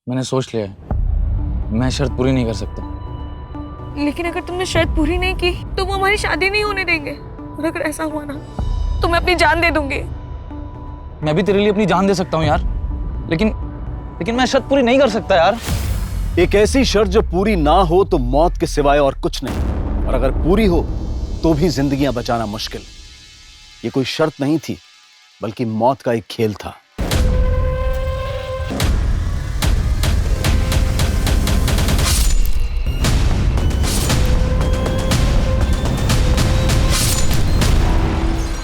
मैंने सोच लिया है, मैं शर्त पूरी नहीं कर सकता। लेकिन अगर तुमने शर्त पूरी नहीं की तो वो हमारी शादी नहीं होने देंगे। और अगर ऐसा हुआ ना तो मैं अपनी जान दे दूंगी। मैं भी तेरे लिए अपनी जान दे सकता हूँ यार, लेकिन लेकिन मैं शर्त पूरी नहीं कर सकता यार। एक ऐसी शर्त जो पूरी ना हो तो मौत के सिवाय और कुछ नहीं, और अगर पूरी हो तो भी जिंदगियां बचाना मुश्किल। ये कोई शर्त नहीं थी, बल्कि मौत का एक खेल था।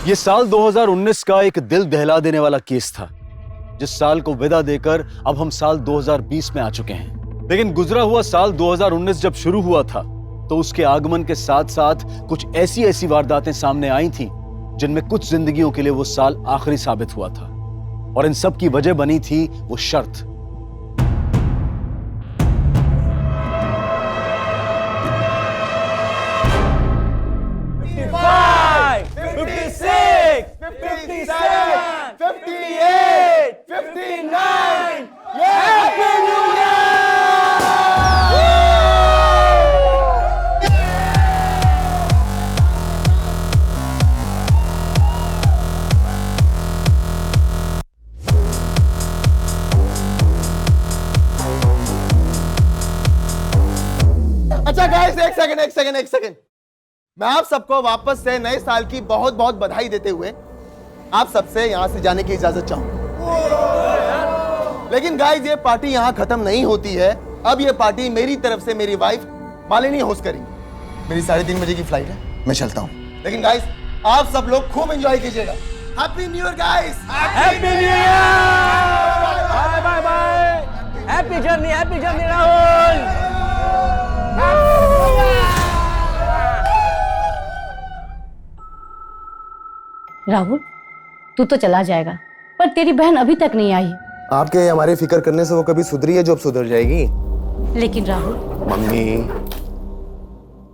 ये साल 2019 का एक दिल दहला देने वाला केस था, जिस साल को विदा देकर अब हम साल 2020 में आ चुके हैं। लेकिन गुजरा हुआ साल 2019 जब शुरू हुआ था तो उसके आगमन के साथ साथ कुछ ऐसी वारदातें सामने आई थी जिनमें कुछ जिंदगियों के लिए वो साल आखिरी साबित हुआ था। और इन सब की वजह बनी थी वो शर्त। अच्छा गाइस, एक सेकंड। मैं आप सबको वापस से नए साल की बहुत बहुत बधाई देते हुए आप सबसे यहां से जाने की इजाजत चाहूंगा। लेकिन गाइस, ये पार्टी यहां खत्म नहीं होती है। अब ये पार्टी मेरी तरफ से मेरी वाइफ मालिनी होस्ट करेंगी। मेरी 3:30 बजे की फ्लाइट है, मैं चलता हूं। लेकिन गाइस, आप सब लोग खूब एंजॉय कीजिएगा। Happy new year guys. Happy new year. Bye bye bye. Happy journey Rahul. Rahul, तू तो चला जाएगा, पर तेरी बहन अभी तक नहीं आई। आपके हमारे फिक्र करने से वो कभी सुधरी है जो अब सुधर जाएगी। लेकिन राहुल, मम्मी,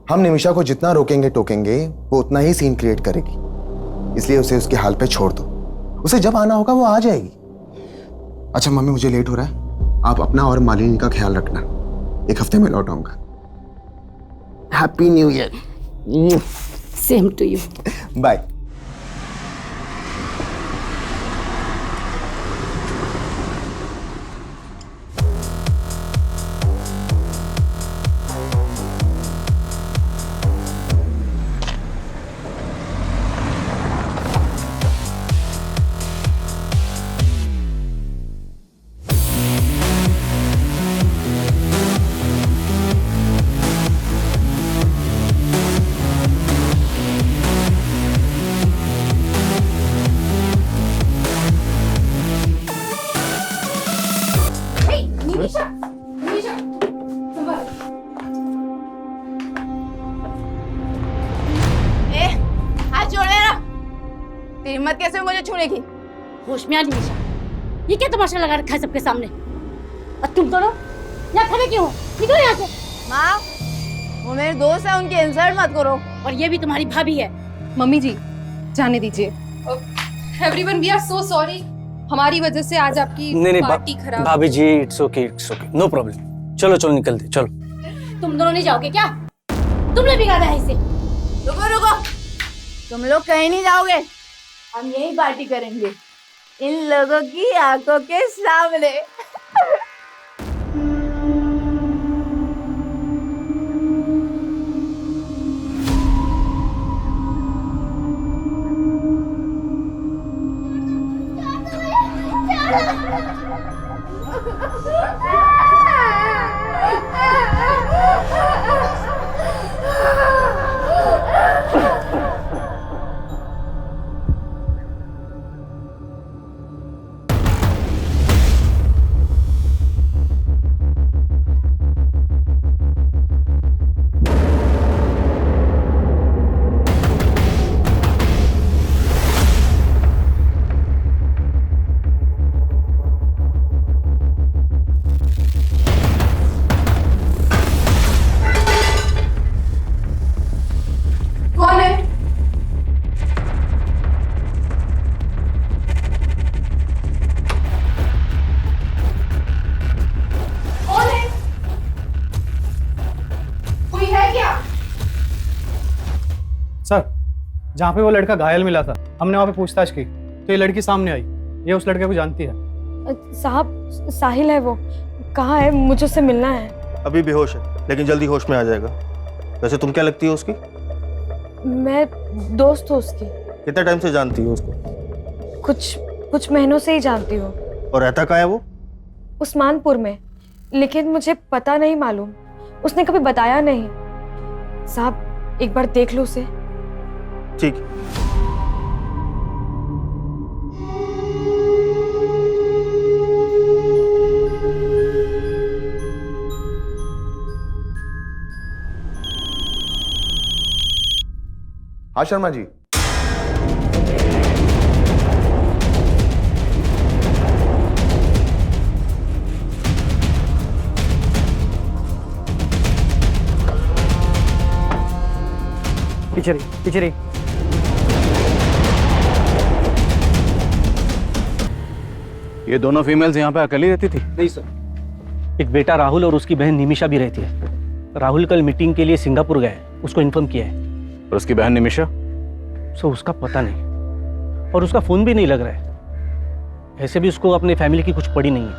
हम निमिषा को जितना रोकेंगे टोकेंगे वो उतना ही सीन क्रिएट करेगी। इसलिए उसे उसके हाल पे छोड़ दो। उसे जब आना होगा वो आ जाएगी। अच्छा मम्मी, मुझे लेट हो रहा है, आप अपना और मालिनी का ख्याल रखना। एक हफ्ते में लौट आऊंगा। Happy new year. Same to you. Bye. तेरी हिम्मत कैसे मुझे छूने की? होश में आ निमिषा, ये क्या तमाशा लगा रखा है सबके सामने? और तुम दोनों यहाँ खड़े क्यों हो? निकलो यहाँ से। माँ, वो मेरे दोस्त है, उनके इंसल्ट मत करो। और ये भी तुम्हारी भाभी है। मम्मी जी, जाने दीजिए। Everyone, we are so sorry. हमारी वजह से आज आपकी पार्टी खराब। भाभी जी, इट्स ओके, नो प्रॉब्लम। चलो निकलते, चलो। तुम दोनों नहीं जाओगे क्या? तुमने बिगाड़ा है इसे। रुको, तुम लोग कहीं नहीं जाओगे। हम यही पार्टी करेंगे, इन लोगों की आंखों के सामने। सर, जहाँ पे वो लड़का घायल मिला था, हमने वहाँ पे पूछताछ की तो ये लड़की सामने आई। ये उस लड़के को जानती है। साहब, साहिल है वो। कहाँ है? मुझे उससे मिलना है। अभी बेहोश है लेकिन जल्दी होश में आ जाएगा। वैसे तुम क्या लगती हो उसकी? मैं दोस्त हूँ उसकी। कितने टाइम से जानती हो उसको? कुछ महीनों से ही जानती हूँ। और रहता कहाँ है वो? उस्मानपुर में, लेकिन मुझे पता नहीं मालूम। उसने कभी बताया नहीं। साहब, एक बार देख लो उसे। ठीक। हाँ शर्मा जी। पीछे रही। ये दोनों फीमेल्स यहाँ पे अकेली रहती थी? नहीं सर, एक बेटा राहुल और उसकी बहन निमिषा भी रहती है। राहुल कल मीटिंग के लिए सिंगापुर गए, उसको इन्फॉर्म किया है। और उसकी बहन निमिषा? सो उसका पता नहीं, और उसका फोन भी नहीं लग रहा है। ऐसे भी उसको अपने फैमिली की कुछ पड़ी नहीं है।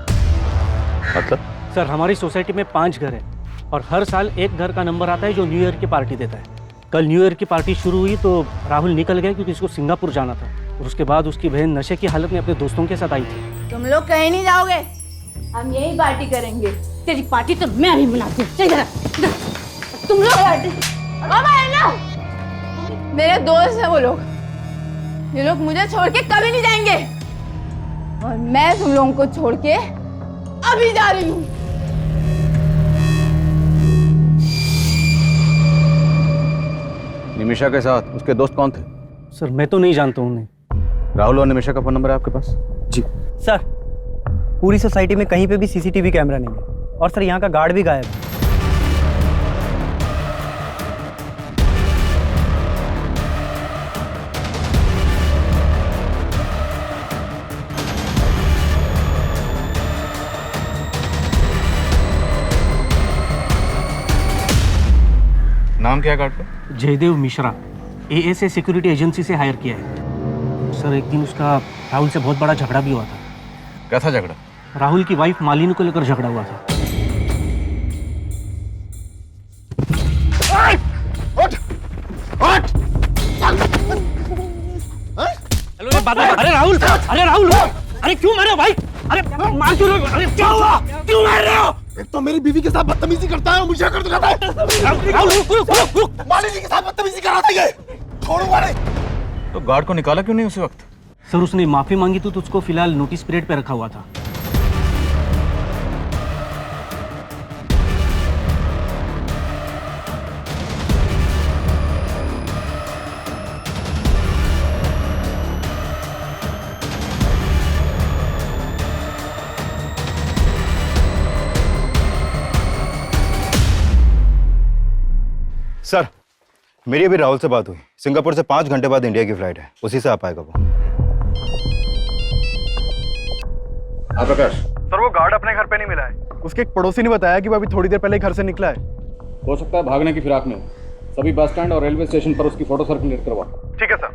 मतलब? सर, हमारी सोसाइटी में 5 घर हैं और हर साल एक घर का नंबर आता है जो न्यू ईयर की पार्टी देता है। कल न्यू ईयर की पार्टी शुरू हुई तो राहुल निकल गया क्योंकि उसको सिंगापुर जाना था, और उसके बाद उसकी बहन नशे की हालत में अपने दोस्तों के साथ आई थी। तुम लोग कहीं नहीं जाओगे, हम यही पार्टी करेंगे। तेरी पार्टी तो मैं भी बनाती हूँ। चल इधर, तुम लोग मेरे दोस्त हैं वो लोग। ये लोग मुझे छोड़ के कभी नहीं जाएंगे, और मैं तुम लोगों को छोड़ के अभी जा रही हूँ। निमिषा के साथ उसके दोस्त कौन थे? सर, मैं तो नहीं जानता हूँ उन्हें। राहुल और निमिषा का फोन नंबर है आपके पास? जी सर, पूरी सोसाइटी में कहीं पे भी सीसीटीवी कैमरा नहीं है, और सर यहाँ का गार्ड भी गायब है। नाम क्या है गार्ड का? Jaidev Mishra, ASA security agency से हायर किया है। सर, एक दिन उसका राहुल से बहुत बड़ा झगड़ा भी हुआ था। क्या था झगड़ा? राहुल की वाइफ मालिनी को लेकर झगड़ा हुआ था। अरे राहुल, अरे क्यों मारे हो भाई? अरे मार क्यों रहे हो? अरे क्या हुआ? क्यों मार रहे हो? एक तो मेरी बीवी के साथ बदतमीजी करता है और मुझे कर दिखाता है। राहुल, रुक। मालिनी के साथ बदतमीजी कर रहा था ये। छोड़ूंगा नहीं। तो गार्ड को निकाला क्यों नहीं उसी वक्त? सर, उसने माफी मांगी तो उसको फिलहाल नोटिस पीरियड पे रखा हुआ था। सर, मेरी अभी राहुल से बात हुई। सिंगापुर से 5 घंटे बाद इंडिया की फ्लाइट है, उसी से आ पाएगा वो। हाँ प्रकाश। सर, वो गार्ड अपने घर पे नहीं मिला है। उसके एक पड़ोसी ने बताया कि वो अभी थोड़ी देर पहले घर से निकला है। हो सकता है भागने की फिराक में हो। सभी बस स्टैंड और रेलवे स्टेशन पर उसकी फोटो सर्कुलेट करवा। ठीक है सर।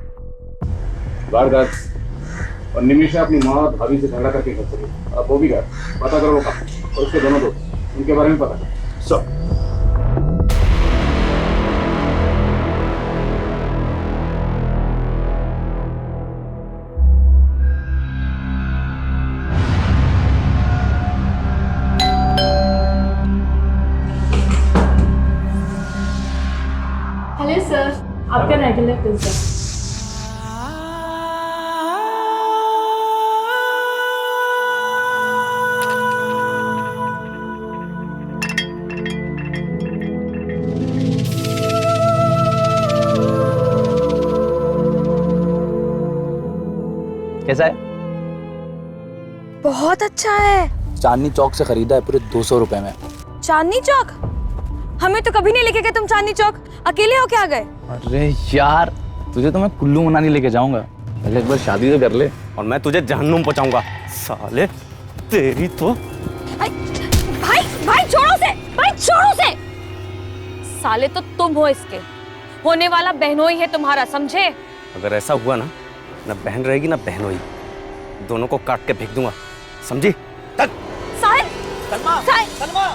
गार्ड और निमिषा अपनी माँ और भाभी से झगड़ा करके घर चली। अब वो भी गार्ड पता करो वो कहाँ, और उसके दोनों दोस्त, उनके बारे में पता करो। सर, हेलो सर, आपका रेगुलर पिज्जा। कैसा है? बहुत अच्छा है। चांदनी चौक से खरीदा है, पूरे 200 रुपए में। चांदनी चौक? हमें तो कभी नहीं लेके गए तुम चांदनी चौक। अकेले हो क्या गए? अरे यार, तुझे तो मैं कुल्लू मनाली लेके जाऊंगा, पहले एक बार शादी तो कर ले। और मैं तुझे जहन्नुम पहुंचाऊंगा साले, तेरी तो। भाई छोड़ो से, भाई छोड़ो से। साले तो तुम हो इसके, होने वाला बहनोई है तुम्हारा, समझे? अगर ऐसा हुआ ना, ना बहन रहेगी ना बहनोई, दोनों को काट के फेंक दूंगा, समझी? तक साहिल, सलमा, साहिल, सलमा।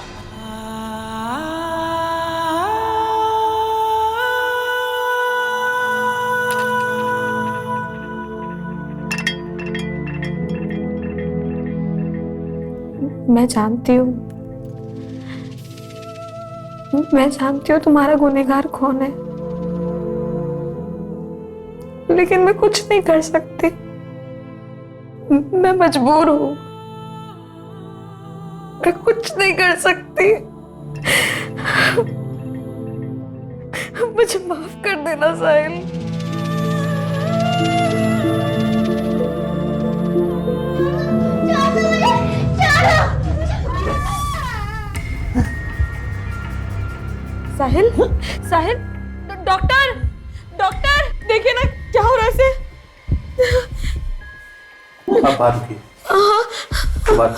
मैं जानती हूँ तुम्हारा गुनहगार कौन है, लेकिन मैं कुछ नहीं कर सकती। मैं मजबूर हूँ, मैं कुछ नहीं कर सकती। मुझे माफ कर देना साहिल। साहिल, साहिल, डॉक्टर, डॉक्टर, देखिए ना क्या हो रहा है इसे। आप बात की बात।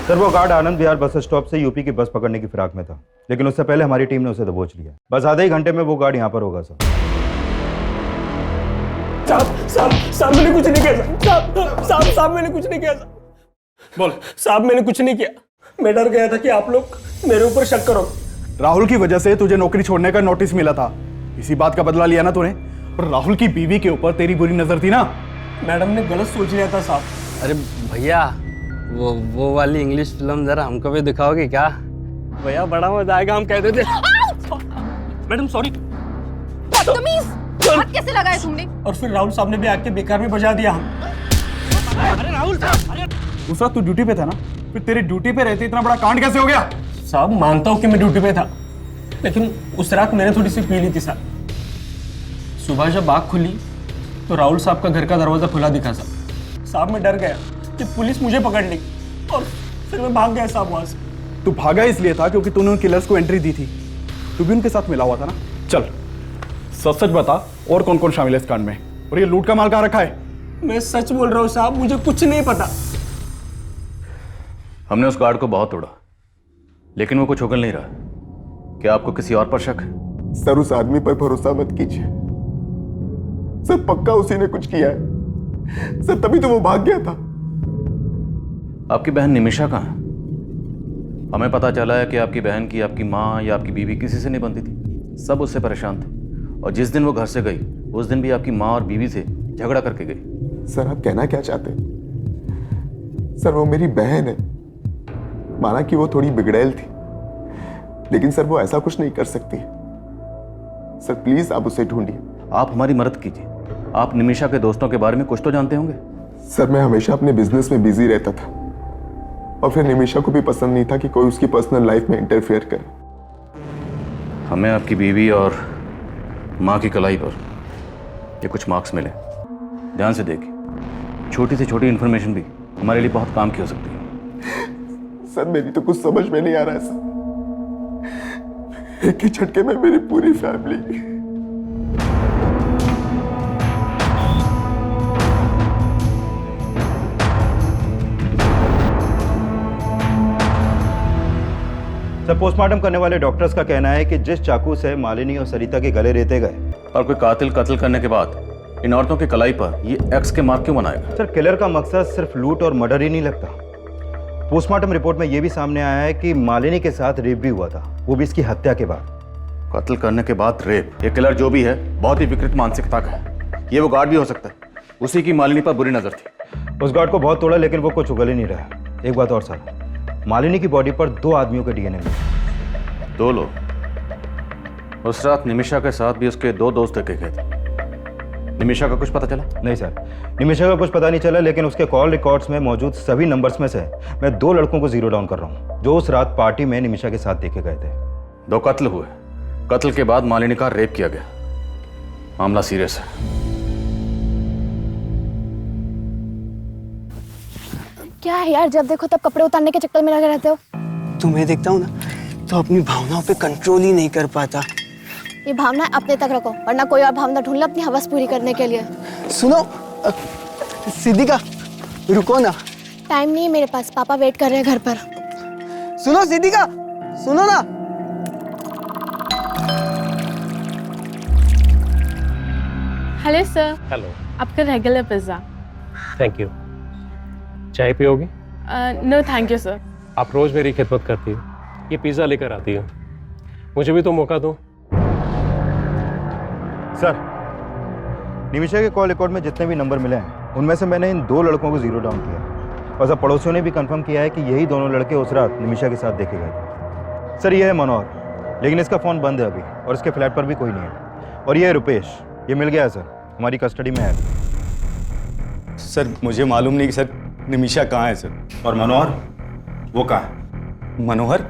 सर वो guard Anand Vihar bus stop से यूपी की बस पकड़ने की फिराक में था, लेकिन उससे पहले हमारी टीम ने उसे दबोच लिया। बस आधे ही घंटे में वो गार्ड यहाँ पर होगा सर। साहब मैंने कुछ नहीं किया साहब मैंने कुछ नहीं किया बोल साहब, मैंने कुछ नहीं किया। मैं डर गया था कि आप लोग मेरे ऊपर शक करो। राहुल की वजह से तुझे नौकरी छोड़ने का नोटिस मिला था, इसी बात का बदला लिया ना तूने। पर राहुल की बीवी के ऊपर तेरी बुरी नजर थी ना। मैडम ने गलत सोच लिया था साहब। अरे भैया, वो वाली इंग्लिश फिल्म जरा हमको भी दिखाओगे क्या? भैया बड़ा मजा आएगा, हम कह देते। Madam sorry. बदतमीज, हाथ कैसे लगाए तुमने? और फिर राहुल साहब ने भी आके बेकार में बजा दिया हम। अरे राहुल साहब, उस रात तू ड्यूटी पे था ना, फिर तेरी ड्यूटी पे रहते इतना बड़ा कांड कैसे हो गया? साहब मानता हूँ कि मैं ड्यूटी पे था, लेकिन उस रात मैंने थोड़ी सी पी ली थी साहब। सुबह जब आँख खुली तो राहुल साहब का घर का दरवाजा खुला दिखा साहब। मैं डर गया कि पुलिस मुझे पकड़ ली और फिर मैं भाग गया साहब वहां से। तू भागा इसलिए था क्योंकि तूने उन किलर्स को एंट्री दी थी। तू भी उनके साथ मिला हुआ था ना। चल सच सच बता, और कौन कौन शामिल है इस कांड में, और ये लूट का माल कहाँ रखा है? मैं सच बोल रहा हूँ साहब, मुझे कुछ नहीं पता। हमने उस गार्ड को बहुत तोड़ा, लेकिन वो कुछ उगल नहीं रहा। क्या आपको किसी और पर शक है? सर उस आदमी पर भरोसा मत कीजिए सर, पक्का उसी ने कुछ किया है सर, तभी तो वो भाग गया था। आपकी बहन निमिषा कहाँ है? हमें पता चला है कि आपकी बहन की आपकी माँ या आपकी बीवी किसी से नहीं बनती थी, सब उससे परेशान थे। और जिस दिन वो घर से गई उस दिन भी आपकी माँ और बीवी से झगड़ा करके गई। सर आप कहना क्या चाहते हैं? सर वो मेरी बहन है, माना कि वो थोड़ी बिगड़ैल थी, लेकिन सर वो ऐसा कुछ नहीं कर सकती। सर प्लीज आप उसे ढूंढिए। आप हमारी मदद कीजिए, आप निमिषा के दोस्तों के बारे में कुछ तो जानते होंगे। सर मैं हमेशा अपने बिजनेस में बिजी रहता था, और फिर निमिषा को भी पसंद नहीं था कि कोई उसकी पर्सनल लाइफ में इंटरफेयर करे। हमें आपकी बीवी और माँ की कलाई पर ये कुछ मार्क्स मिले, ध्यान से देखिए। छोटी से छोटी इंफॉर्मेशन भी हमारे लिए बहुत काम की हो सकती है। सर मेरी तो कुछ समझ में नहीं आ रहा है सर, एक ही झटके में मेरी पूरी फैमिली। सर पोस्टमार्टम करने वाले डॉक्टर्स का कहना है कि जिस चाकू से मालिनी और सरिता के गले रेते गए, और कोई कातिल कत्ल करने के बाद इन औरतों की कलाई पर ये एक्स के मार्क क्यों बनाएगा? सर किलर का मकसद सिर्फ लूट और मर्डर ही नहीं लगता। पोस्टमार्टम रिपोर्ट में यह भी सामने आया है कि मालिनी के साथ रेप भी हुआ था, वो भी इसकी हत्या के बाद। कत्ल करने के बाद रेप, ये किलर जो भी है बहुत ही विकृत मानसिकता का है। ये वो गार्ड भी हो सकता है, उसी की मालिनी पर बुरी नजर थी। उस गार्ड को बहुत तोड़ा, लेकिन वो कुछ उगल ही नहीं रहा। एक बात और सर, मालिनी की बॉडी पर 2 आदमियों के डीएनए मिले। 2 लोग? उस रात निमिषा के साथ भी उसके 2 दोस्त देखे गए थे। निमिषा का कुछ पता चला? नहीं सर, निमिषा का कुछ पता नहीं चला, लेकिन उसके कॉल रिकॉर्ड्स में मौजूद सभी नंबर्स में से मैं 2 लड़कों को जीरो डाउन कर रहा हूँ, जो उस रात पार्टी में निमिषा के साथ देखे गए थे। 2 कत्ल हुए, कत्ल के बाद मालिनी का रेप किया गया। मामला सीरियस है। क्या है यार, जब देखो तब कपड़े उतारने के चक्कर में लगे रहते हो। तुम्हें देखता हूँ ना तो अपनी भावनाओं पे कंट्रोल ही नहीं कर पाता। ये भावना अपने तक रखो, वरना कोई और भावना ढूंढ लो अपनी हवस पूरी करने के लिए। सुनो सिद्धिका, रुको ना। टाइम नहीं है मेरे पास, पापा वेट कर रहे हैं घर पर। सुनो सिद्धिका, सुनो ना। हेलो सर, हेलो, आपका रेगुलर पिज्ज़ा। Thank you. चाय पियोगी? No thank you sir. आप रोज मेरी खिदमत करती हो, ये पिज़्ज़ा लेकर आती हो, मुझे भी तो मौका दो। सर, निमिषा के कॉल रिकॉर्ड में जितने भी नंबर मिले हैं उनमें से मैंने इन 2 लड़कों को जीरो डाउन किया और सब पड़ोसियों ने भी कंफर्म किया है कि यही दोनों लड़के उस रात निमिषा के साथ देखे गए थे। सर, ये है मनोहर, लेकिन इसका फ़ोन बंद है अभी और इसके फ्लैट पर भी कोई नहीं है। और ये है रुपेश, ये मिल गया है सर, हमारी कस्टडी में है। सर मुझे मालूम नहीं कि सर निमिषा कहाँ है सर। और मनोहर, वो कहाँ है? मनोहर?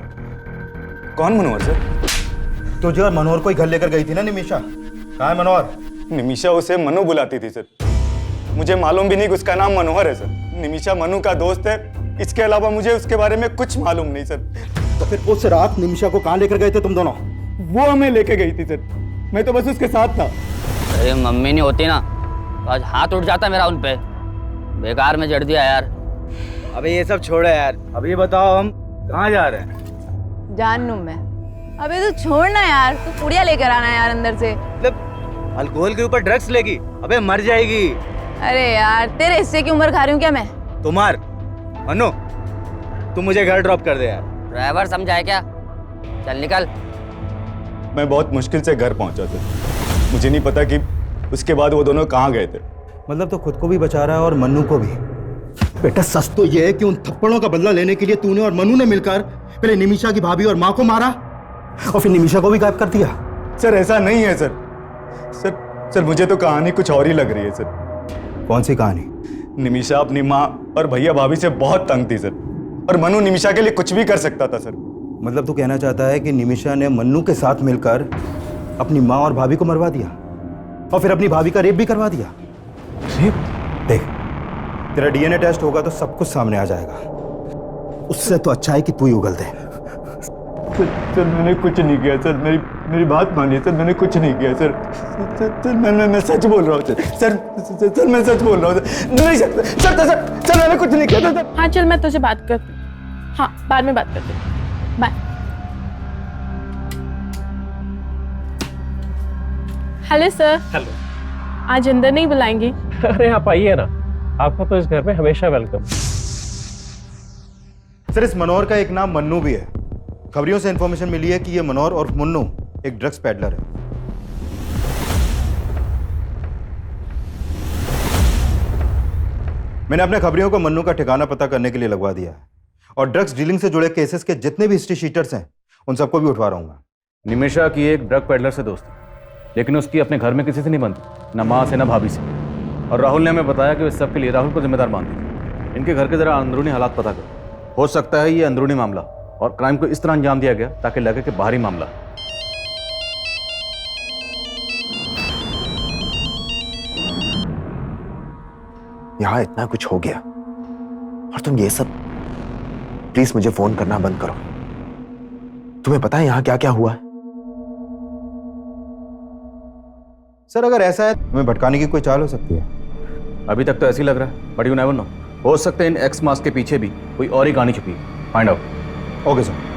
कौन मनोहर सर? तुझे और मनोहर को ही घर लेकर गई थी ना निमिषा, कहाँ है मनोहर? निमिषा उसे मनु बुलाती थी सर, मुझे मालूम भी नहीं कि उसका नाम मनोहर है सर। निमिषा मनु का दोस्त है, इसके अलावा मुझे उसके बारे में कुछ मालूम नहीं सर। तो फिर उस रात निमिषा को कहाँ लेकर गए थे तुम दोनों? वो हमें लेके गई थी सर, मैं तो बस उसके साथ था। अरे मम्मी नहीं होती ना तो आज हाथ उठ जाता मेरा उन पे, बेकार में जड़ दिया यार। अबे ये सब छोड़ो यार, अब ये बताओ हम कहाँ जा रहे हैं? जान लूं मैं। अबे तू छोड़ना यार, तू पुड़िया लेकर आना यार अंदर से। मतलब अल्कोहल के ऊपर ड्रग्स लेगी? अबे मर जाएगी। अरे यार, तेरे हिस्से की उम्र खा रही हूँ क्या मैं? तुम्हार मनु, तुम मुझे घर ड्रॉप कर दे यार। ड्राइवर समझाए क्या? चल निकल। मैं बहुत मुश्किल से घर पहुंचा था, मुझे नहीं पता कि उसके बाद वो दोनों कहाँ गए थे। मतलब तो खुद को भी बचा रहा है और मन्नू को भी। बेटा सच तो ये है कि उन थप्पड़ों का बदला लेने के लिए तूने और मन्नू ने मिलकर पहले निमिषा की भाभी और माँ को मारा और फिर निमिषा को भी गायब कर दिया। सर ऐसा नहीं है सर। सर मुझे तो कहानी कुछ और ही लग रही है सर। कौन सी कहानी? निमिषा अपनी माँ और भैया भाभी से बहुत तंग थी सर, और मनु निमिषा के लिए कुछ भी कर सकता था सर। मतलब तू कहना चाहता है कि निमिषा ने मन्नू के साथ मिलकर अपनी माँ और भाभी को मरवा दिया और फिर अपनी भाभी का रेप भी करवा दिया? रेप? देख, तेरा डीएनए टेस्ट होगा तो सब कुछ सामने आ जाएगा। उससे तो अच्छा है कि तू ही उगल दे। सर मैंने कुछ नहीं किया सर, मेरी बात मानिए सर, मैंने कुछ नहीं किया सर। सर मैं सच बोल रहा हूँ सर मैं सच बोल रहा हूँ नहीं सर मैंने कुछ नहीं किया था। हाँ चल, मैं तुझे बात करती हूँ। हाँ, बाद में बात करते हैं। बाय। Hello sir. हेलो। आज अंदर नहीं बुलाएंगे? अरे आप आइए ना, आपका तो इस घर में हमेशा वेलकम। सर इस मनोहर का एक नाम मन्नू भी है। खबरियों से इंफॉर्मेशन मिली है कि ये मनोहर और मुन्नू एक ड्रग्स पैडलर है। मैंने अपने खबरियों को मन्नू का ठिकाना पता करने के लिए लगवा दिया है और ड्रग्स डीलिंग से जुड़े केसेस के जितने भी हिस्ट्री शीटर्स हैं उन सबको भी उठवा रहा हूं मैं। निमिषा की एक ड्रग पेडलर से दोस्ती, लेकिन उसकी अपने घर में किसी से नहीं बनती, ना माँ से ना भाभी से। और राहुल ने हमें बताया कि इस सब के लिए राहुल को जिम्मेदार मानती थी। इनके घर के जरा अंदरूनी हालात पता करो, हो सकता है ये अंदरूनी मामला और क्राइम को इस तरह अंजाम दिया गया ताकि लगे कि बाहरी मामला। यहां इतना कुछ हो गया और तुम ये सब, प्लीज मुझे फोन करना बंद करो। तुम्हें पता है यहां क्या क्या हुआ है? सर अगर ऐसा है तुम्हें भटकाने की कोई चाल हो सकती है। अभी तक तो ऐसे ही लग रहा है, बट यू नेवर नो, हो सकता है इन एक्स मास्क के पीछे भी कोई और ही कहानी छुपी है। Find out. Okay sir.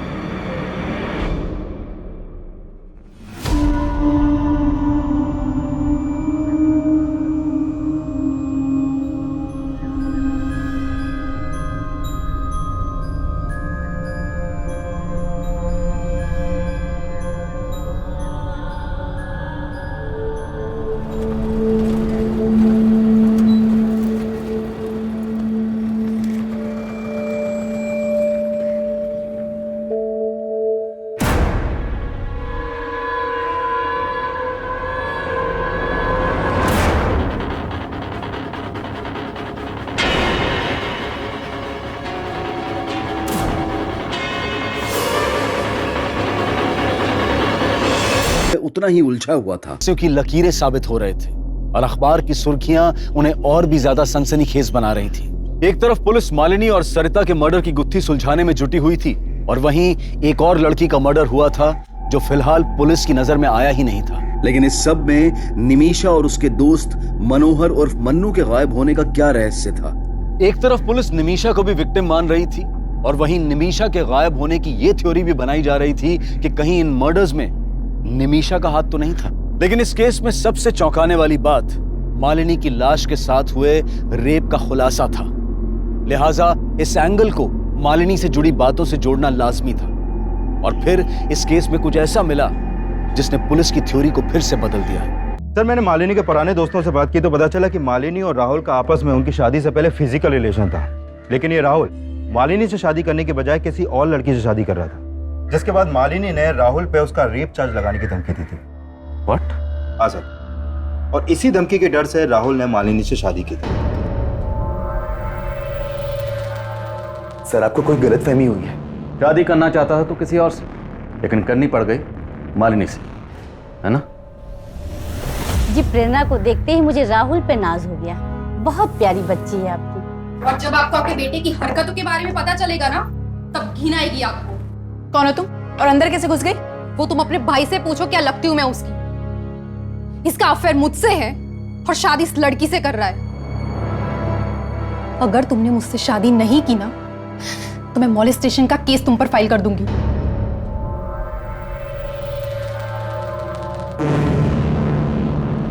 उतना ही उलझा हुआ था क्योंकि लकीरें साबित हो रहे थे और अखबार की सुर्खियां उन्हें और भी ज्यादा सनसनीखेज बना रही थी। एक तरफ पुलिस मालिनी और सरिता के मर्डर की गुत्थी सुलझाने में जुटी हुई थी, और वहीं एक और लड़की का मर्डर हुआ था जो फिलहाल पुलिस की नजर में आया ही नहीं था। लेकिन इस सब में निमिषा और उसके दोस्त मनोहर और मन्नू के गायब होने का क्या रहस्य था? एक तरफ पुलिस निमिषा को भी विक्टिम मान रही थी और वहीं निमिषा के गायब होने की यह थ्योरी भी बनाई जा रही थी कि कहीं इन मर्डर्स में निमिषा का हाथ तो नहीं था। लेकिन इस केस में सबसे चौंकाने वाली बात मालिनी की लाश के साथ हुए रेप का खुलासा था। लिहाजा इस एंगल को मालिनी से जुड़ी बातों से जोड़ना लाजमी था। और फिर इस केस में कुछ ऐसा मिला जिसने पुलिस की थ्योरी को फिर से बदल दिया। सर, मैंने मालिनी के पुराने दोस्तों से बात की तो पता चला कि मालिनी और राहुल का आपस में उनकी शादी से पहले फिजिकल रिलेशन था। लेकिन ये राहुल मालिनी से शादी करने के बजाय किसी और लड़की से शादी कर रहा था, जिसके बाद मालिनी ने राहुल पे उसका रेप चार्ज लगाने की धमकी दी थी। व्हाट? हाँ सर, और इसी धमकी के डर से राहुल ने मालिनी से शादी की थी। सर, आपको कोई गलतफहमी हुई है। शादी करना चाहता था तो किसी और से, लेकिन करनी पड़ गई मालिनी से, है ना? जी, प्रेरणा को देखते ही मुझे राहुल पे नाज हो गया। बहुत प्यारी बच्ची है आपकी। और जब आपको आपके बेटे की हरकतों के बारे में पता चलेगा ना, तब घिन आएगी आपको। कौन हो तुम और अंदर कैसे घुस गई? वो तुम अपने भाई से पूछो क्या लगती हूँ मैं उसकी। इसका अफेयर मुझसे है और शादी इस लड़की से कर रहा है। अगर तुमने मुझसे शादी नहीं की ना, तो मैं मॉलेस्टेशन का केस तुम पर फाइल कर दूंगी।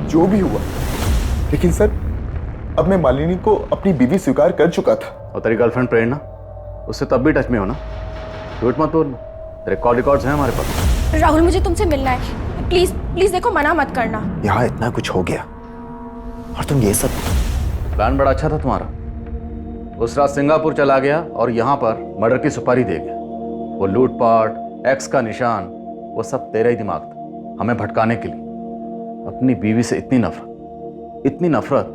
जो भी हुआ, लेकिन सर अब मैं मालिनी को अपनी बीवी स्वीकार कर चुका था। और तेरी गर्लफ्रेंड प्रेरणा, उससे तब भी टच में हो ना? झूठ मत बोल, तेरे कॉल रिकॉर्ड्स हैं हमारे पास। राहुल, मुझे तुमसे मिलना है। प्लीज प्लीज देखो, मना मत करना। यहाँ इतना कुछ हो गया और तुम ये सब। प्लान बड़ा अच्छा था तुम्हारा। उस रात सिंगापुर चला गया और यहाँ पर मर्डर की सुपारी दे गया। वो लूटपाट, एक्स का निशान, वो सब तेरा ही दिमाग था, हमें भटकाने के लिए। अपनी बीवी से इतनी नफरत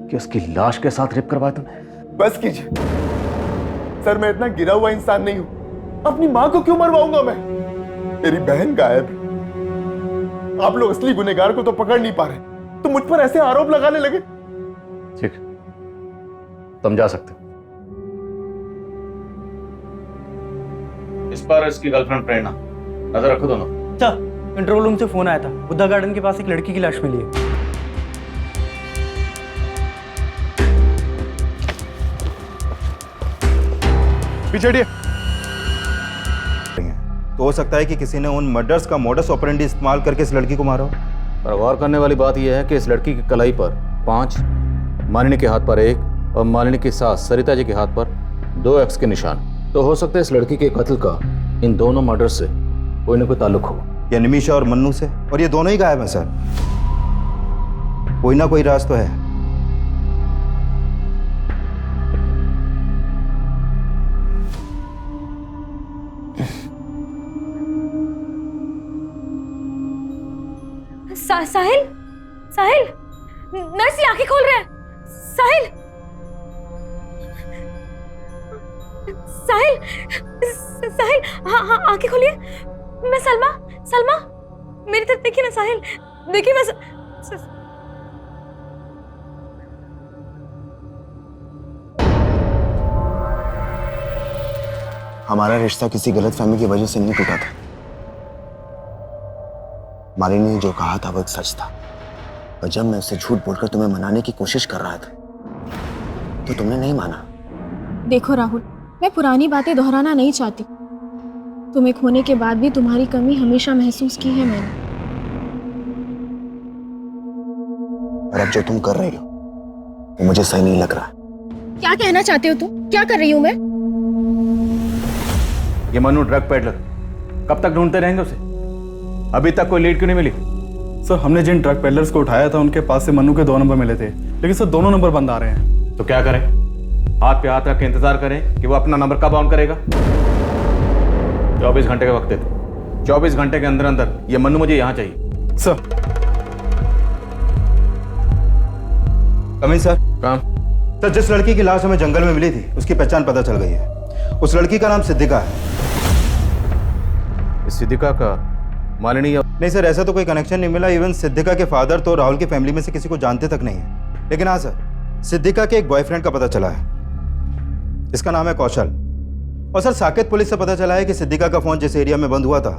कि उसकी लाश के साथ रेप करवाया तुमने। बस कीजिए सर, मैं इतना गिरा हुआ इंसान नहीं हूं। अपनी मां को क्यों मरवाऊंगा मैं? मेरी बहन गायब है। आप लोग असली गुनहगार को तो पकड़ नहीं पा रहे, तो मुझ पर ऐसे आरोप लगाने लगे। ठीक, तुम जा सकते हो। इस पर इसकी गर्लफ्रेंड प्रेरणा, नजर रखो दोनों। अच्छा, कंट्रोल रूम से फोन आया था, बुद्धा गार्डन के पास एक लड़की की लाश मिली है। पीछे हटिए। तो हो सकता है कि किसी ने उन मर्डर्स का मोडस ऑपरेंडी इस्तेमाल करके इस लड़की को मारा हो। पर गौर करने वाली बात यह है कि इस लड़की की कलाई पर 5, मालिनी के हाथ पर 1 और मालिनी की सास सरिता जी के हाथ पर 2 एक्स के निशान। तो हो सकता है इस लड़की के कत्ल का इन दोनों मर्डर से कोई ना कोई ताल्लुक हो, या निमिषा और मन्नू से। और ये दोनों ही गायब हैं सर। कोई ना कोई राज तो है। साहिल, साहिल, नर्स, आंखें खोल रहे हैं। साहिल, साहिल, साहिल, हाँ हाँ, आंखें खोलिए। मैं सलमा, सलमा, मेरी तरफ देखिए ना। साहिल, देखिए मैं हमारा रिश्ता किसी गलतफहमी की वजह से नहीं टूटा था। मालिनी ने जो कहा था वो एक सच था, और जब मैं उसे झूठ बोलकर तुम्हें मनाने की कोशिश कर रहा था तो तुमने नहीं माना। देखो राहुल, मैं पुरानी बातें दोहराना नहीं चाहती। तुम्हें खोने के बाद भी तुम्हारी कमी हमेशा महसूस की है मैंने। और अब जो तुम कर रही हो वो मुझे सही नहीं लग रहा। क्या कहना चाहते हो तुम? क्या कर रही हूँ मैं? ये मनु ड्रग पेडलर, कब तक ढूंढते रहेंगे उसे? अभी तक कोई लीड क्यों नहीं मिली? सर, हमने जिन ड्रग पेडलर्स को उठाया था उनके पास से मनु के 2 नंबर मिले थे, लेकिन सर दोनों नंबर बंद आ रहे हैं। तो क्या करें? हाथ पे हाथ रख के इंतजार करें कि वो अपना नंबर कब ऑन करेगा? 24 घंटे का वक्त देते। 24 घंटे के अंदर अंदर ये मनु मुझे यहाँ चाहिए। सर। Coming sir. काम। सर, जिस लड़की की लाश हमें जंगल में मिली थी उसकी पहचान पता चल गई है। उस लड़की का नाम सिद्धिका है। इस सिद्धिका का मालिनी या... नहीं सर, ऐसा तो कोई कनेक्शन नहीं मिला। इवन सिद्धिका के फादर तो राहुल की फैमिली में से किसी को जानते तक नहीं है। लेकिन हाँ सर, सिद्धिका के एक बॉयफ्रेंड का पता चला है। इसका नाम है कौशल, और सर साकेत पुलिस से पता चला है कि सिद्दीका का फोन जिस एरिया में बंद हुआ था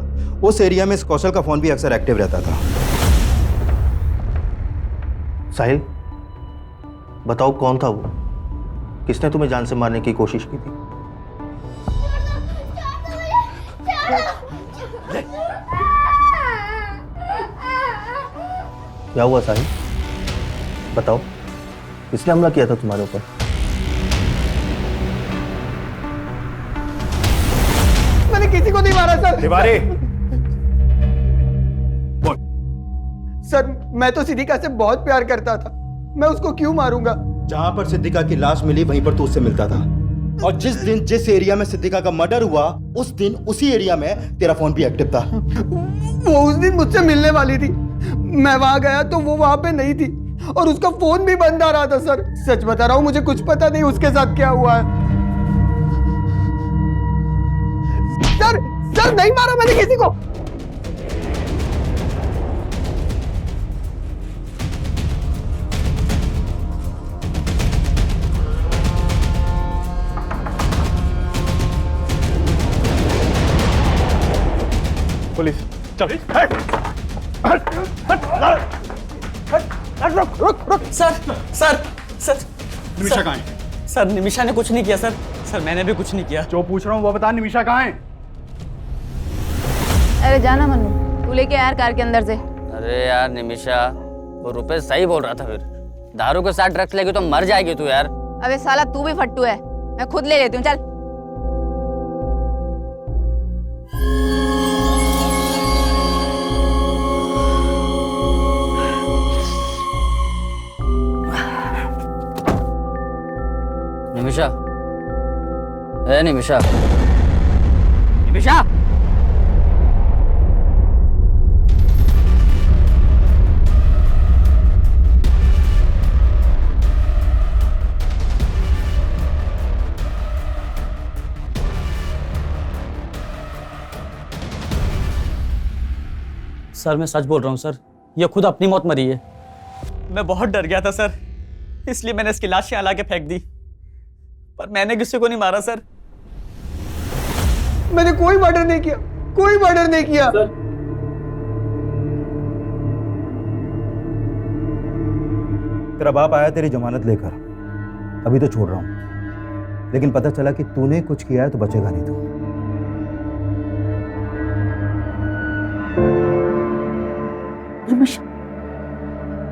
उस एरिया में इस कौशल का फोन भी अक्सर एक्टिव रहता था। साहिल, बताओ कौन था वो? किसने तुम्हें जान से मारने की कोशिश की थी? क्या हुआ साहिल? बताओ, किसने हमला किया था तुम्हारे ऊपर? मैंने किसी को नहीं मारा सर। तिवारी, सर मैं तो सिद्दीका से बहुत प्यार करता था, मैं उसको क्यों मारूंगा? जहां पर सिद्दीका की लाश मिली वहीं पर तू उससे मिलता था, और जिस दिन जिस एरिया में सिद्दीका का मर्डर हुआ उस दिन उसी एरिया में तेरा फोन भी एक्टिव था। वो उस दिन मुझसे मिलने वाली थी, मैं वहां गया तो वो वहां पे नहीं थी और उसका फोन भी बंद आ रहा था। सर सच बता रहा हूं, मुझे कुछ पता नहीं उसके साथ क्या हुआ है। सर नहीं मारा मैंने किसी को। पुलिस चल। रुक सर सर सर निमिषा कहाँ है? सर निमिषा ने कुछ नहीं किया सर। सर मैंने भी कुछ नहीं किया। जो पूछ रहा हूँ वो बता, निमिषा कहाँ है? अरे जाना मन्नू, तू लेके यार कार के अंदर से। अरे यार निमिषा, वो रुपए सही बोल रहा था। फिर दारू के साथ ड्रग्स लेगी तो मर जाएगी तू यार। अबे साला तू भी फट्टू है, मैं खुद ले लेती हूँ, चल। निमिषा, ए निमिषा, निमिषा, सर मैं सच बोल रहा हूँ सर, ये खुद अपनी मौत मरी है। मैं बहुत डर गया था सर, इसलिए मैंने इसकी लाश यहाँ ला के फेंक दी, पर मैंने किसी को नहीं मारा सर। मैंने कोई मर्डर नहीं किया, कोई मर्डर नहीं किया। तेरा बाप आया तेरी जमानत लेकर, अभी तो छोड़ रहा हूं, लेकिन पता चला कि तूने कुछ किया है तो बचेगा नहीं तू।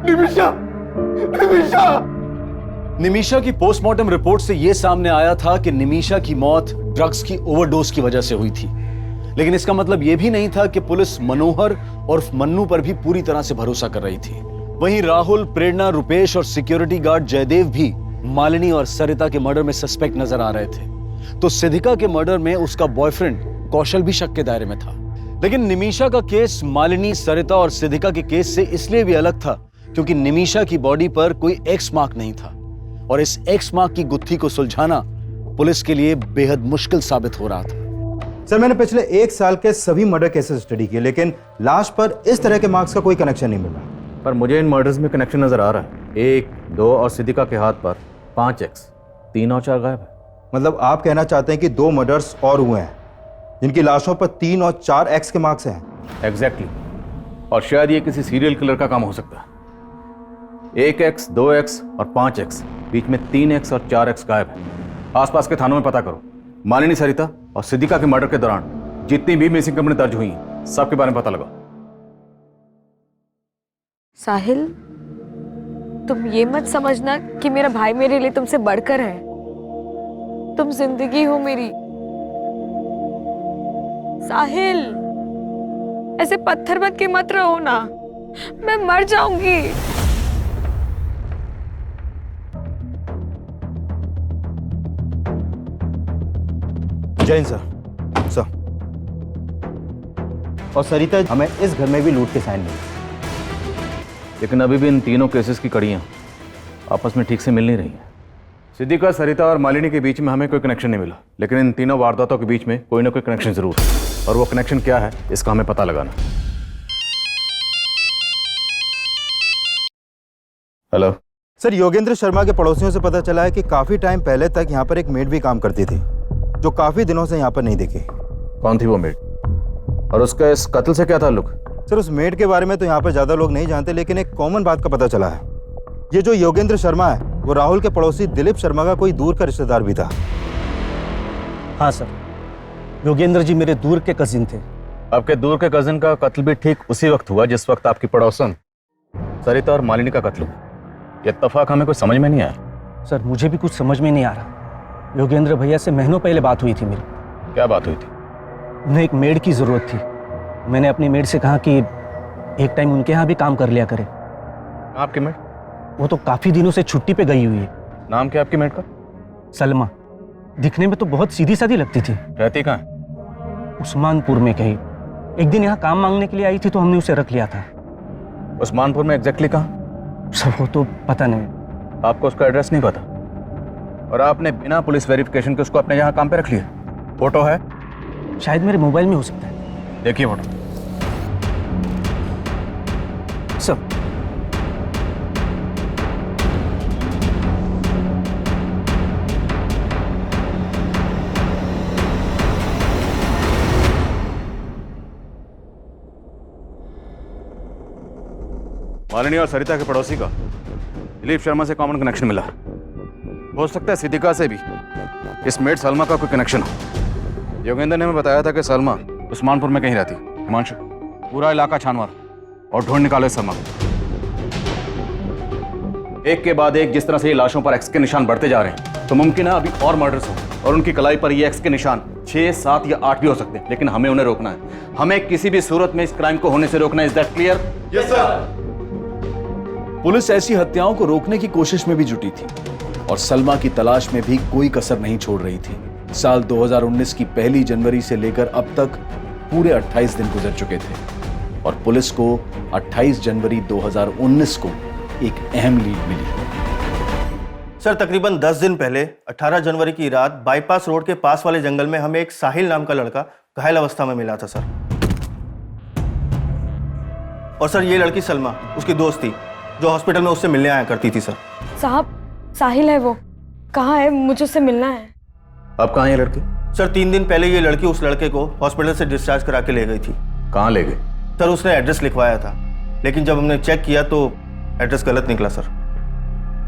निमिषा, निमिषा। निमिषा की पोस्टमार्टम रिपोर्ट से यह सामने आया था कि निमिषा की मौत ड्रग्स की ओवरडोज की वजह से हुई थी, लेकिन इसका मतलब यह भी नहीं था कि पुलिस मनोहर और मन्नू पर भी पूरी तरह से भरोसा कर रही थी। वहीं राहुल, प्रेरणा, रुपेश और सिक्योरिटी गार्ड जयदेव भी मालिनी और सरिता के मर्डर में सस्पेक्ट नजर आ रहे थे। तो सिद्दीका के मर्डर में उसका बॉयफ्रेंड कौशल भी शक के दायरे में था। लेकिन निमिषा का केस मालिनी, सरिता और सिद्दीका के केस से इसलिए भी अलग था क्योंकि निमिषा की बॉडी पर कोई एक्स मार्क नहीं था, और इस एक्स मार्क की गुत्थी को सुलझाना पुलिस के लिए बेहद मुश्किल साबित हो रहा था। सर मैंने पिछले 1 साल के सभी मर्डर केसेस स्टडी किए, लेकिन लाश पर इस तरह के मार्क्स का कोई कनेक्शन नहीं मिला। पर मुझे इन मर्डर्स में कनेक्शन नजर आ रहा है। 1, 2 और सिद्दीका के हाथ पर 5x, 3 और 4 गायब है। मतलब आप कहना चाहते हैं कि 2 मर्डर्स और हुए हैं जिनकी लाशों पर 3 और 4 एक्स के मार्क्स हैं? एग्जैक्टली। और शायद ये किसी सीरियल किलर का काम हो सकता है। 1x, 2x और 5x, बीच में 3x और 4x गायब है। आसपास के थानों में पता करो। मालिनी, सरिता और सिद्दीका के मर्डर के दौरान जितनी भी मिसिंग कंप्लेंट दर्ज हुई हैं, सबके बारे में पता लगाओ। साहिल, तुम ये मत समझना कि मेरा भाई मेरे लिए तुमसे बढ़कर है। तुम जिंदगी हो मेरी। साहिल, ऐसे पत्थर बन के मत रहो ना, मैं मर जाऊंगी। जैन सर। सर और सरिता, हमें इस घर में भी लूट के साइन मिले, लेकिन अभी भी इन तीनों केसेस की कड़ियां आपस में ठीक से मिल नहीं रही हैं। सिद्दीका, सरिता और मालिनी के बीच में हमें कोई कनेक्शन नहीं मिला, लेकिन इन तीनों वारदातों के बीच में कोई ना कोई कनेक्शन जरूर है, और वो कनेक्शन क्या है इसका हमें पता लगाना। हेलो सर, योगेंद्र शर्मा के पड़ोसियों से पता चला है कि काफी टाइम पहले तक यहाँ पर एक मेड भी काम करती थी, जो काफी दिनों से यहाँ पर नहीं दिखी। कौन थी वो मेड, और उसका इस कत्ल से क्या ताल्लुक? सर उस मेड के बारे में तो यहाँ पर ज्यादा लोग नहीं जानते, लेकिन एक कॉमन बात का पता चला है। ये जो योगेंद्र शर्मा है वो राहुल के पड़ोसी दिलीप शर्मा का कोई दूर का रिश्तेदार भी था। हाँ सर, योगेंद्र जी मेरे दूर के कजिन थे। आपके दूर के कजिन का कत्ल भी ठीक उसी वक्त हुआ जिस वक्त आपकी पड़ोसन सरिता और मालिनी का कत्ल हुआ। ये इत्तेफाक हमें कुछ समझ में नहीं आया। सर मुझे भी कुछ समझ में नहीं आ रहा। योगेंद्र भैया से महीनों पहले बात हुई थी मेरी। क्या बात हुई थी? उन्हें एक मेड की ज़रूरत थी। मैंने अपनी मेड से कहा कि एक टाइम उनके यहाँ भी काम कर लिया करे। आपकी मेड? वो तो काफ़ी दिनों से छुट्टी पे गई हुई है। नाम क्या आपकी मेड का? सलमा। दिखने में तो बहुत सीधी सादी लगती थी। रहती कहाँ है? उस्मानपुर में कहीं। एक दिन यहाँ काम मांगने के लिए आई थी तो हमने उसे रख लिया था। उस्मानपुर में एग्जैक्टली कहाँ? सब वो तो पता नहीं। आपको उसका एड्रेस नहीं पता, और आपने बिना पुलिस वेरिफिकेशन के उसको अपने यहाँ काम पे रख लिया? फोटो है? शायद मेरे मोबाइल में हो सकता है। देखिए फोटो। सब मालिनी और सरिता के पड़ोसी का दिलीप शर्मा से कॉमन कनेक्शन मिला। हो सकता है सिद्दीका से भी इस मेड सलमा का कोई कनेक्शन हो। योगेंद्र ने हमें बताया था कि सलमा उस्मानपुर में कहीं रहती। हिमांशु, पूरा इलाका छान मार और ढूंढ निकालो सलमा। एक के बाद एक जिस तरह से ये लाशों पर एक्स के निशान बढ़ते जा रहे हैं, तो मुमकिन है अभी और मर्डर्स हो, और उनकी कलाई पर ये एक्स के निशान 6, 7 या 8 भी हो सकते हैं। लेकिन हमें उन्हें रोकना है। हमें किसी भी सूरत में इस क्राइम को होने से रोकना है। Is that clear? Yes sir. Police ऐसी हत्याओं को रोकने की कोशिश में भी जुटी थी और सलमा की तलाश में भी कोई कसर नहीं छोड़ रही थी। साल 2019 की 1 जनवरी से लेकर अब तक पूरे 28 दिन गुजर चुके थे और पुलिस को 28 जनवरी 2019 को एक अहम लीड मिली। सर तकरीबन 10 दिन पहले 18 जनवरी की रात बाईपास रोड के पास वाले जंगल में हमें एक साहिल नाम का लड़का घायल अवस्था में मिला था सर। और सर ये लड़की सलमा उसकी दोस्त थी जो हॉस्पिटल में उससे मिलने आया करती थी सर। साहब, साहिल है वो। कहाँ है? मुझे उससे मिलना है। अब कहाँ है ये लड़की? सर 3 दिन पहले ये लड़की उस लड़के को हॉस्पिटल से डिस्चार्ज करा के ले गई थी। कहाँ ले गई? सर उसने एड्रेस लिखवाया था, लेकिन जब हमने चेक किया तो एड्रेस गलत निकला सर।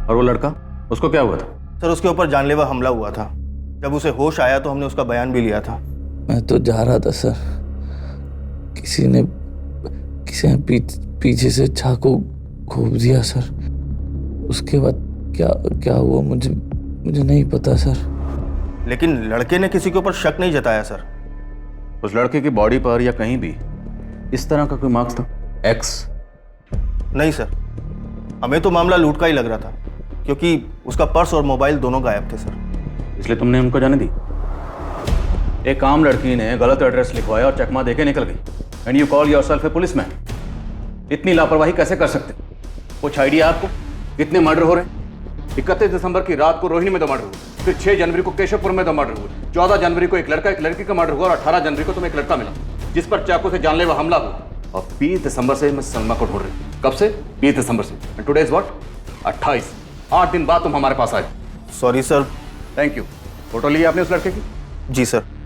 और वो लड़का, उसको क्या हुआ था? सर उसके ऊपर जानलेवा हमला हुआ था। जब उसे होश आया तो हमने उसका बयान भी लिया था। मैं तो जा रहा था सर, किसी ने पीछे से चाकू घोंप दिया सर। उसके बाद क्या हुआ मुझे नहीं पता सर। लेकिन लड़के ने किसी के ऊपर शक नहीं जताया सर। उस लड़के की बॉडी पर या कहीं भी इस तरह का कोई मार्क्स था? एक्स? नहीं सर, हमें तो मामला लूट का ही लग रहा था क्योंकि उसका पर्स और मोबाइल दोनों गायब थे सर। इसलिए तुमने उनको जाने दी? एक आम लड़की ने गलत एड्रेस लिखवाया और चकमा देके निकल गई। And you call yourself A policeman. इतनी लापरवाही कैसे कर सकते? कुछ आइडिया आपको? इतने मर्डर हो रहे हैं। 31 दिसंबर की रात को रोहिणी में 2 मर्डर हुए, फिर 6 जनवरी को केशवपुर में 2 मर्डर हुए, 14 जनवरी को एक लड़की का मर्डर हुआ और 18 जनवरी को तुम्हें एक लड़का मिला जिस पर चाकू से जानलेवा हमला हुआ। और 20 दिसंबर से मैं सलमा को ढूंढ रही हूँ। कब से? 20 दिसंबर से। And today is what? 28। 8 दिन बाद तुम हमारे पास आए। Sorry sir. Thank you. Photo ली आपने उस लड़के की? जी सर।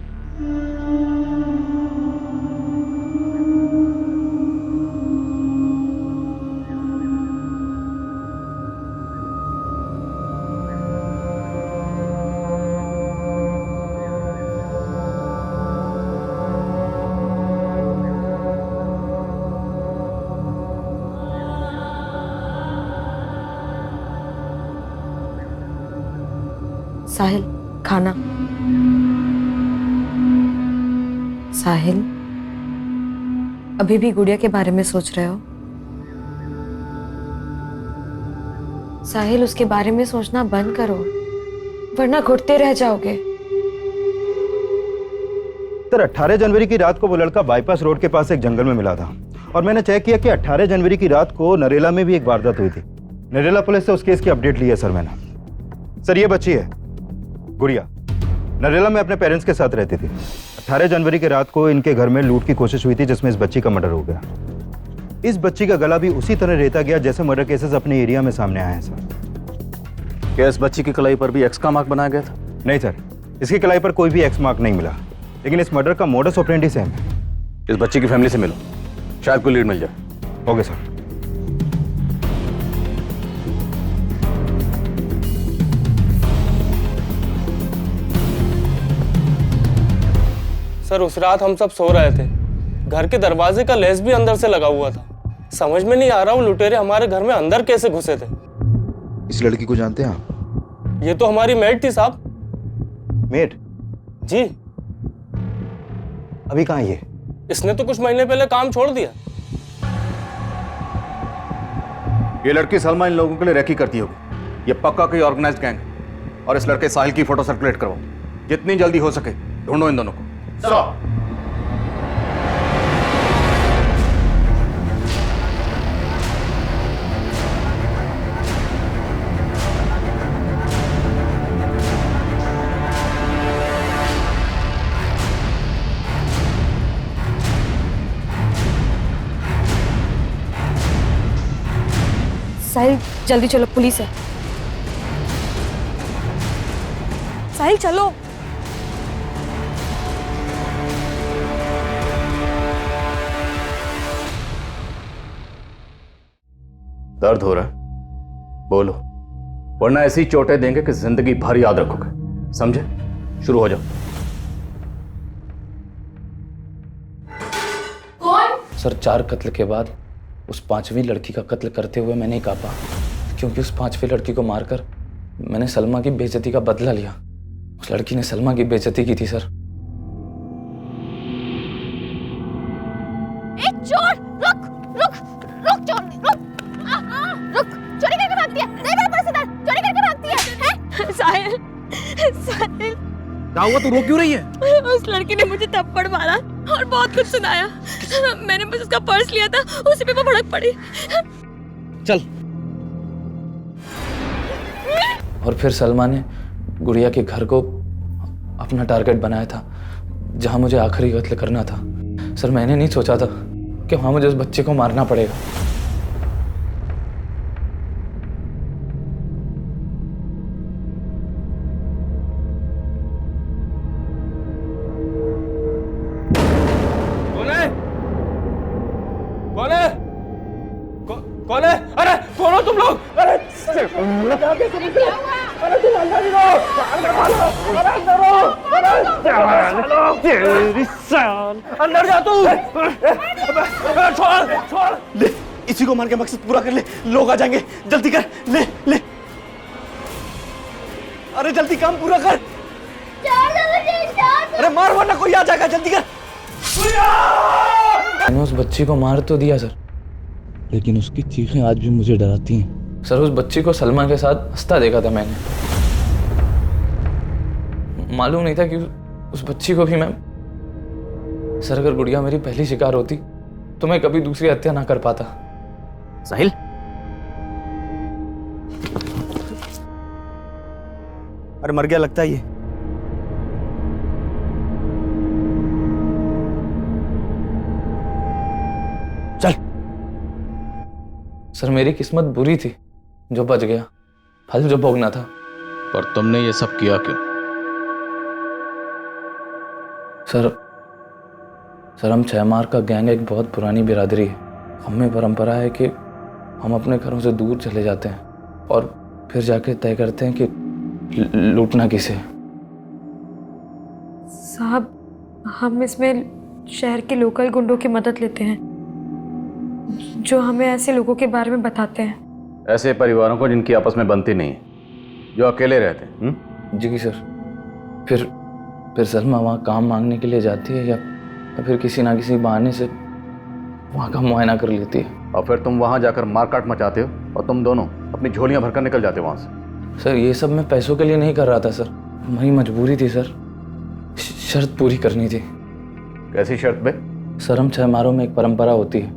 साहिल, खाना। साहिल, अभी भी गुड़िया के बारे में सोच रहे हो? साहिल, उसके बारे में सोचना बंद करो वरना घुटते रह जाओगे। सर 18 जनवरी की रात को वो लड़का बाईपास रोड के पास एक जंगल में मिला था और मैंने चेक किया कि 18 जनवरी की रात को नरेला में भी एक वारदात हुई थी। नरेला पुलिस से उस केस की अपडेट ली है सर मैंने। सर ये बच्ची है गुड़िया, नरेला में अपने पेरेंट्स के साथ रहती थी। 18 जनवरी की रात को इनके घर में लूट की कोशिश हुई थी जिसमें इस बच्ची का मर्डर हो गया। इस बच्ची का गला भी उसी तरह रेता गया जैसे मर्डर केसेस अपने एरिया में सामने आए हैं सर। क्या इस बच्ची की कलाई पर भी एक्स का मार्क बनाया गया था? नहीं सर, इसकी कलाई पर कोई भी एक्स मार्क नहीं मिला, लेकिन इस मर्डर का मोडस ऑपरेंडी सेम है। इस बच्चे की फैमिली से मिलो, शायद कोई लीड मिल जाए। Okay sir. सर उस रात हम सब सो रहे थे, घर के दरवाजे का लेस भी अंदर से लगा हुआ था। समझ में नहीं आ रहा वो लुटेरे हमारे घर में अंदर कैसे घुसे थे। इस लड़की को जानते हैं आप? ये तो हमारी मेड थी साहब। मेड? जी। अभी कहाँ है ये? इसने तो कुछ महीने पहले काम छोड़ दिया। ये लड़की सलमा इन लोगों के लिए रेकी करती होगी। ये पक्का कोई ऑर्गेनाइज्ड गैंग है। और इस लड़के साहिल की फोटो सर्कुलेट करवाओ, जितनी जल्दी हो सके ढूंढो इन दोनों को। साहिल जल्दी चलो, पुलिस है। साहिल चलो। दर्द हो रहा है? बोलो, वरना ऐसी चोटें देंगे कि जिंदगी भर याद रखोगे। समझे? शुरू हो जाओ। कौन? सर 4 कत्ल के बाद उस 5वीं लड़की का कत्ल करते हुए मैं नहीं कांपा, क्योंकि उस 5वीं लड़की को मारकर मैंने सलमा की बेइज्जती का बदला लिया। उस लड़की ने सलमा की बेइज्जती की थी सर। चोर, रुक रुक रुक, चोर रुक, रुक, चोरी करके भागती है। नहीं मेरे पर्स इधर, चोरी करके भागती है। साहिल, साहिल क्या हुआ? तू रो क्यों रही है? उस लड़की ने मुझे थप्पड़ मारा और बहुत कुछ सुनाया। मैंने बस उसका पर्स लिया था, उसी पे वो भड़क पड़ी। चल। और फिर सलमा ने गुड़िया के घर को अपना टारगेट बनाया था, जहां मुझे आखिरी कत्ल करना था। सर मैंने नहीं सोचा था कि वहां मुझे उस बच्चे को मारना पड़ेगा। कौन है? अरे कौन हो तुम लोग? अरे अरे तुम अंदर ही रहो, अंदर जा तू। छोड़ छोड़, ले इसी को मार के मकसद पूरा कर ले, लोग आ जाएंगे। जल्दी कर, ले ले, अरे जल्दी काम पूरा कर। अरे मार वरना कोई आ जाएगा, जल्दी कर। मैंने उस बच्ची को मार तो दिया सर, लेकिन उसकी चीखें आज भी मुझे डराती हैं। सर उस बच्ची को सलमा के साथ हंसता देखा था मैंने। मालूम नहीं था कि उस बच्ची को भी मैं... सर अगर गुड़िया मेरी पहली शिकार होती तो मैं कभी दूसरी हत्या ना कर पाता। साहिल, अरे मर गया लगता है ये। चल। सर मेरी किस्मत बुरी थी जो बच गया, फल जो भोगना था। पर तुमने ये सब किया क्यों? सर हम छैमार का गैंग एक बहुत पुरानी बिरादरी है। हमें परंपरा है कि हम अपने घरों से दूर चले जाते हैं और फिर जाके तय करते हैं कि लूटना किसे। साहब हम इसमें शहर के लोकल गुंडों की मदद लेते हैं, जो हमें ऐसे लोगों के बारे में बताते हैं। ऐसे परिवारों को जिनकी आपस में बनती नहीं है, जो अकेले रहते हैं। जी सर। फिर सलमा वहाँ काम मांगने के लिए जाती है या फिर किसी ना किसी बहाने से वहाँ का मुआयना कर लेती है, और फिर तुम वहाँ जाकर मारकाट मचाते हो और तुम दोनों अपनी झोलियाँ भरकर निकल जाते हो वहाँ से। सर ये सब मैं पैसों के लिए नहीं कर रहा था सर, हमारी मजबूरी थी सर, शर्त पूरी करनी थी। कैसी शर्त बे? सर हम छैमारों में एक परंपरा होती है,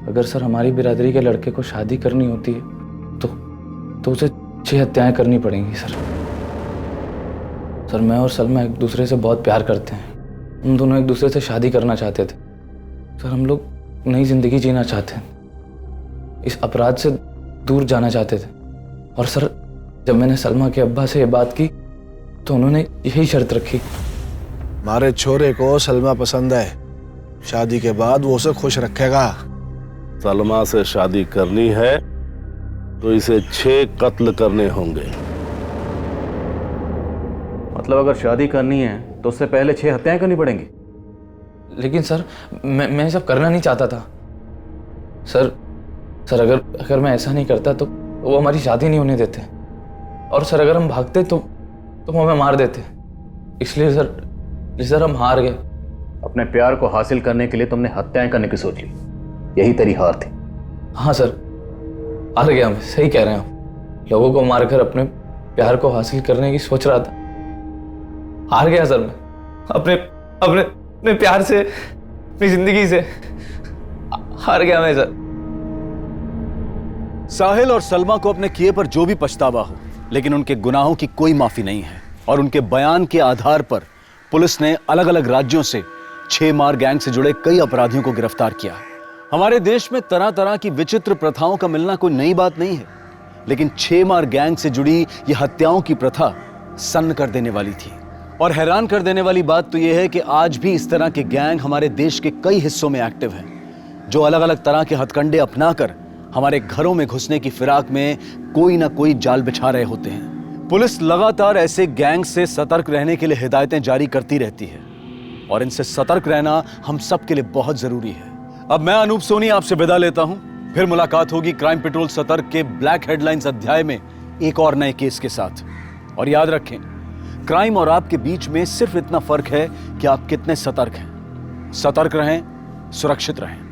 अगर सर हमारी बिरादरी के लड़के को शादी करनी होती है तो उसे 6 हत्याएं करनी पड़ेंगी सर मैं और सलमा एक दूसरे से बहुत प्यार करते हैं। हम दोनों एक दूसरे से शादी करना चाहते थे सर। हम लोग नई जिंदगी जीना चाहते हैं, इस अपराध से दूर जाना चाहते थे। और सर जब मैंने सलमा के अब्बा से ये बात की तो उन्होंने यही शर्त रखी। हमारे छोरे को सलमा पसंद है, शादी के बाद वो उसे खुश रखेगा। सलमा से शादी करनी है तो इसे 6 कत्ल करने होंगे। मतलब अगर शादी करनी है तो उससे पहले 6 हत्याएं करनी पड़ेंगी। लेकिन सर मैं सब करना नहीं चाहता था। सर अगर मैं ऐसा नहीं करता तो वो हमारी शादी नहीं होने देते, और सर अगर हम भागते तो वो हमें मार देते। इसलिए सर हम हार गए। अपने प्यार को हासिल करने के लिए तुमने हत्याएं करने की सोच ली, यही तेरी हार थी। हाँ सर, हार गया मैं, सही कह रहे हैं आप। लोगों को मारकर अपने प्यार को हासिल करने की सोच रहा था। हार गया सर, मैं अपने प्यार से, अपनी जिंदगी से हार गया मैं सर। साहिल और सलमा को अपने किए पर जो भी पछतावा हो, लेकिन उनके गुनाहों की कोई माफी नहीं है। और उनके बयान के आधार पर पुलिस ने अलग अलग राज्यों से 6 मार गैंग से जुड़े कई अपराधियों को गिरफ्तार किया है। हमारे देश में तरह तरह की विचित्र प्रथाओं का मिलना कोई नई बात नहीं है, लेकिन 6 मार गैंग से जुड़ी यह हत्याओं की प्रथा सन्न कर देने वाली थी। और हैरान कर देने वाली बात तो यह है कि आज भी इस तरह के गैंग हमारे देश के कई हिस्सों में एक्टिव हैं, जो अलग अलग तरह के हथकंडे अपनाकर हमारे घरों में घुसने की फिराक में कोई ना कोई जाल बिछा रहे होते हैं। पुलिस लगातार ऐसे गैंग से सतर्क रहने के लिए हिदायतें जारी करती रहती है, और इनसे सतर्क रहना हम सब के लिए बहुत जरूरी है। अब मैं अनूप सोनी आपसे विदा लेता हूं। फिर मुलाकात होगी क्राइम पेट्रोल सतर्क के ब्लैक हेडलाइंस अध्याय में एक और नए केस के साथ। और याद रखें, क्राइम और आपके बीच में सिर्फ इतना फर्क है कि आप कितने सतर्क हैं। सतर्क रहें, सुरक्षित रहें।